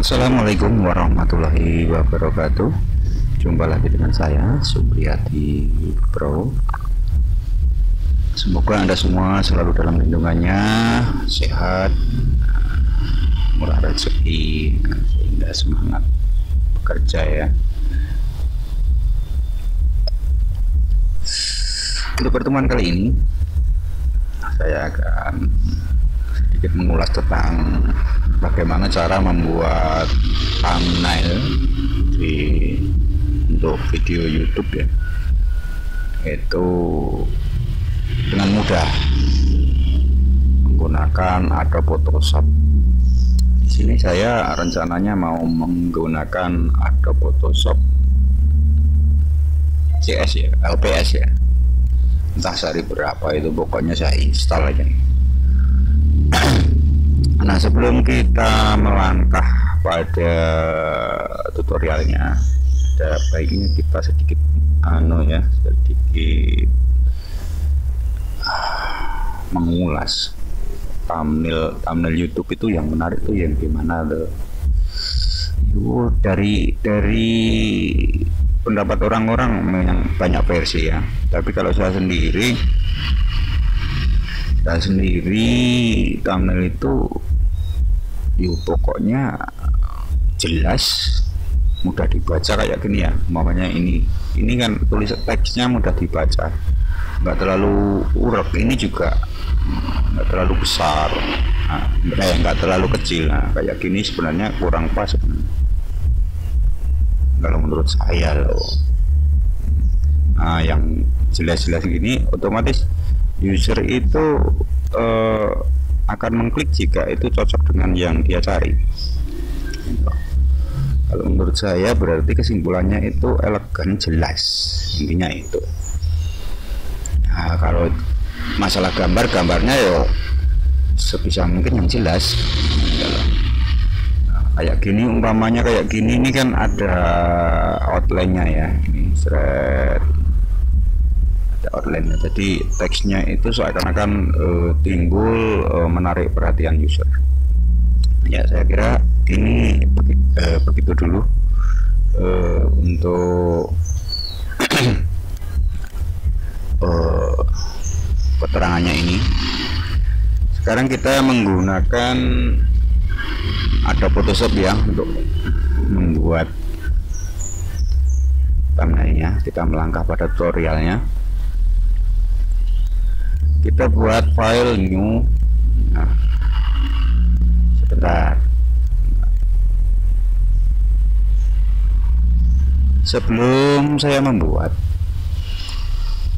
Assalamualaikum warahmatullahi wabarakatuh. Jumpa lagi dengan saya Supriyadi Pro. Semoga Anda semua selalu dalam lindungannya, sehat, murah rezeki, sehingga semangat bekerja ya. Untuk pertemuan kali ini saya akan sedikit mengulas tentang bagaimana cara membuat thumbnail untuk video YouTube ya, itu dengan mudah menggunakan Adobe Photoshop. Di sini saya rencananya mau menggunakan Adobe Photoshop CS ya, LPS ya. Entah sehari berapa itu, pokoknya saya install aja. Nah, sebelum kita melangkah pada tutorialnya, ada baiknya kita sedikit mengulas thumbnail YouTube itu yang menarik tuh yang gimana tuh. Dari pendapat orang-orang yang banyak versi ya, tapi kalau saya sendiri thumbnail itu pokoknya jelas, mudah dibaca kayak gini ya. Umpamanya ini kan tulis teksnya mudah dibaca, nggak terlalu urek, ini juga nggak terlalu besar, nggak terlalu kecil. Nah, kayak gini sebenarnya kurang pas kalau menurut saya loh. Nah, yang jelas-jelas gini otomatis user itu akan mengklik jika itu cocok dengan yang dia cari. Kalau menurut saya berarti kesimpulannya itu elegan, jelas, intinya itu. Nah, kalau masalah gambarnya yo sebisa mungkin yang jelas. Kayak gini, umpamanya kayak gini, ini kan ada outline-nya ya, ini thread, ada outline-nya, jadi teksnya itu seakan-akan timbul, menarik perhatian user ya. Saya kira ini begitu dulu untuk keterangannya ini. Sekarang kita menggunakan ada Photoshop ya untuk membuat thumbnailnya. Kita melangkah pada tutorialnya. Kita buat file new. Nah, sebentar. Sebelum saya membuat,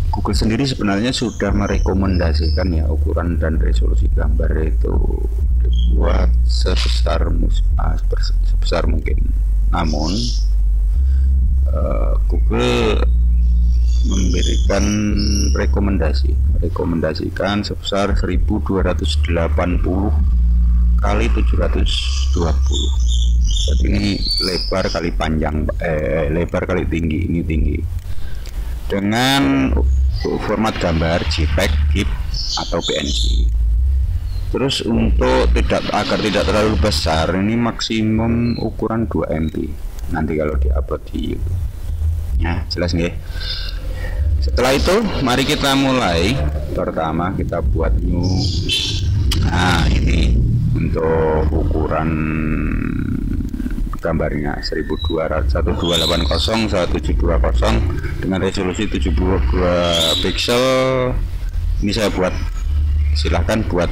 Google sendiri sebenarnya sudah merekomendasikan ya ukuran dan resolusi gambar itu dibuat sebesar mungkin. Namun Google memberikan rekomendasikan sebesar 1280 kali 720. Jadi ini lebar kali panjang, lebar kali tinggi, ini tinggi. Dengan format gambar JPEG, GIF atau PNG. Terus untuk agar tidak terlalu besar, ini maksimum ukuran 2 MB. Nanti kalau diupload di YouTube. Ya, jelas nggih? Setelah itu, mari kita mulai. Pertama kita buat new. Nah, ini untuk ukuran gambarnya 1280 dengan resolusi 72 pixel. Ini saya buat, silahkan buat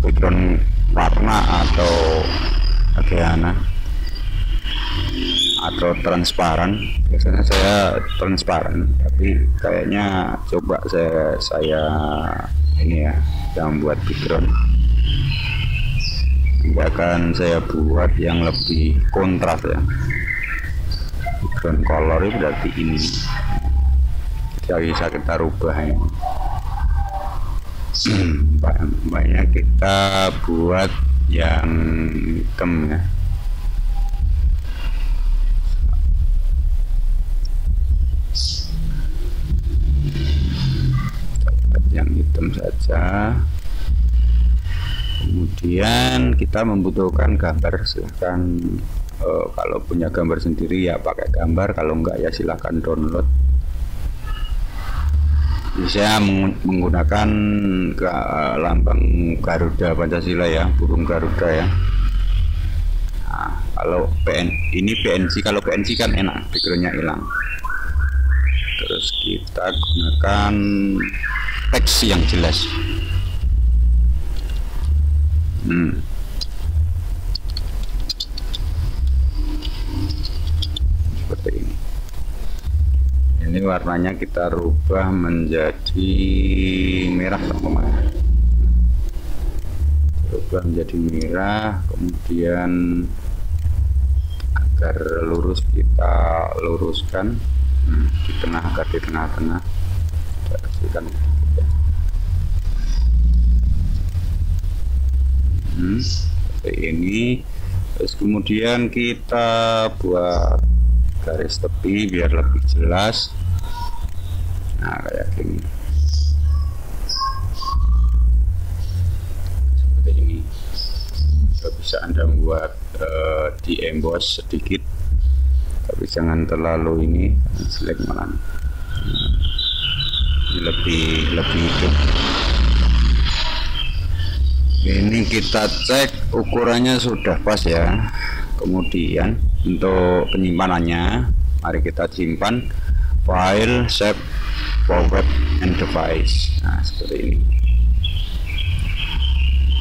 background warna atau bagaimana, atau transparan. Biasanya saya transparan, tapi kayaknya coba saya ini ya, yang buat background. Akan saya buat yang lebih kontras ya. Background color itu berarti ini. Jadi bisa kita rubah ya. Banyak kita buat yang hitam ya. Yang hitam saja. Kemudian kita membutuhkan gambar, silahkan kalau punya gambar sendiri ya pakai gambar, kalau enggak ya silahkan download. Bisa menggunakan lambang Garuda Pancasila ya, burung Garuda ya. Nah, kalau ini PNG, kalau PNG kan enak, backgroundnya hilang. Terus kita gunakan teks yang jelas. Seperti ini. Ini warnanya kita rubah menjadi merah, teman-teman. Rubah menjadi merah, kemudian agar lurus kita luruskan di tengah, agar di tengah-tengah. Kita kasihkan seperti ini. Terus kemudian kita buat garis tepi biar lebih jelas. Nah, kayak gini, seperti ini. Bisa Anda buat di emboss sedikit, tapi jangan terlalu ini, select malah lebih hidup. Ini kita cek ukurannya sudah pas ya. Kemudian untuk penyimpanannya, mari kita simpan file, save, forward, and device. Nah, seperti ini.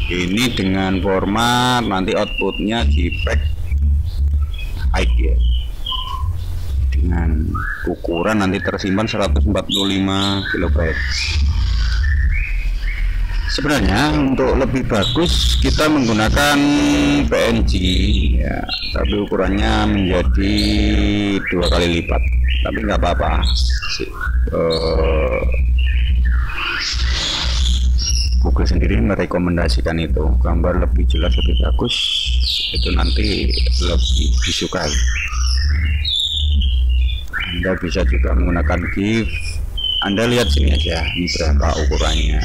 Ini dengan format nanti outputnya JPEG ya. Dengan ukuran nanti tersimpan 145 KB. Sebenarnya untuk lebih bagus kita menggunakan PNG ya, tapi ukurannya menjadi 2 kali lipat, tapi nggak apa-apa. Google sendiri merekomendasikan itu, gambar lebih jelas, lebih bagus, itu nanti lebih disukai. Anda bisa juga menggunakan GIF. Anda lihat sini aja, ini berapa ukurannya.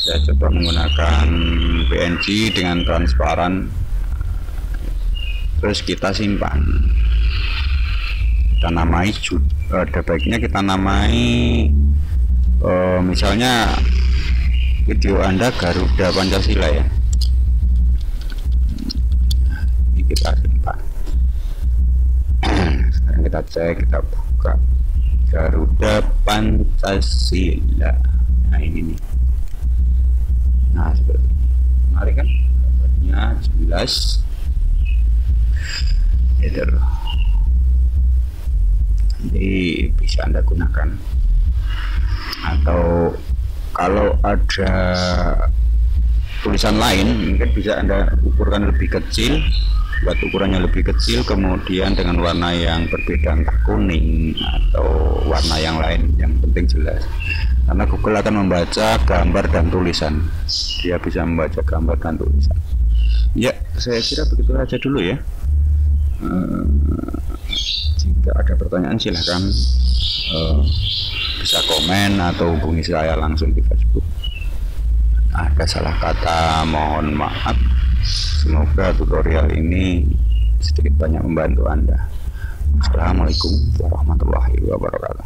Saya coba menggunakan PNG dengan transparan, terus kita simpan. Kita namai, ada baiknya kita namai misalnya video Anda Garuda Pancasila ya. Ini kita simpan. Sekarang kita cek, kita buka Garuda Pancasila. Nah, ini nih. Nah, seperti ini. Mari kan gambarnya jelas. Jadi bisa Anda gunakan. Atau kalau ada tulisan lain, mungkin bisa Anda ukurkan lebih kecil, buat ukurannya lebih kecil, kemudian dengan warna yang berbeda, entah kuning atau warna yang lain, yang penting jelas. Karena Google akan membaca gambar dan tulisan, dia bisa membaca gambar dan tulisan. Ya, saya kira begitu aja dulu ya. Jika ada pertanyaan silahkan bisa komen atau hubungi saya langsung di Facebook. Ada salah kata mohon maaf. Semoga tutorial ini sedikit banyak membantu Anda. Assalamualaikum warahmatullahi wabarakatuh.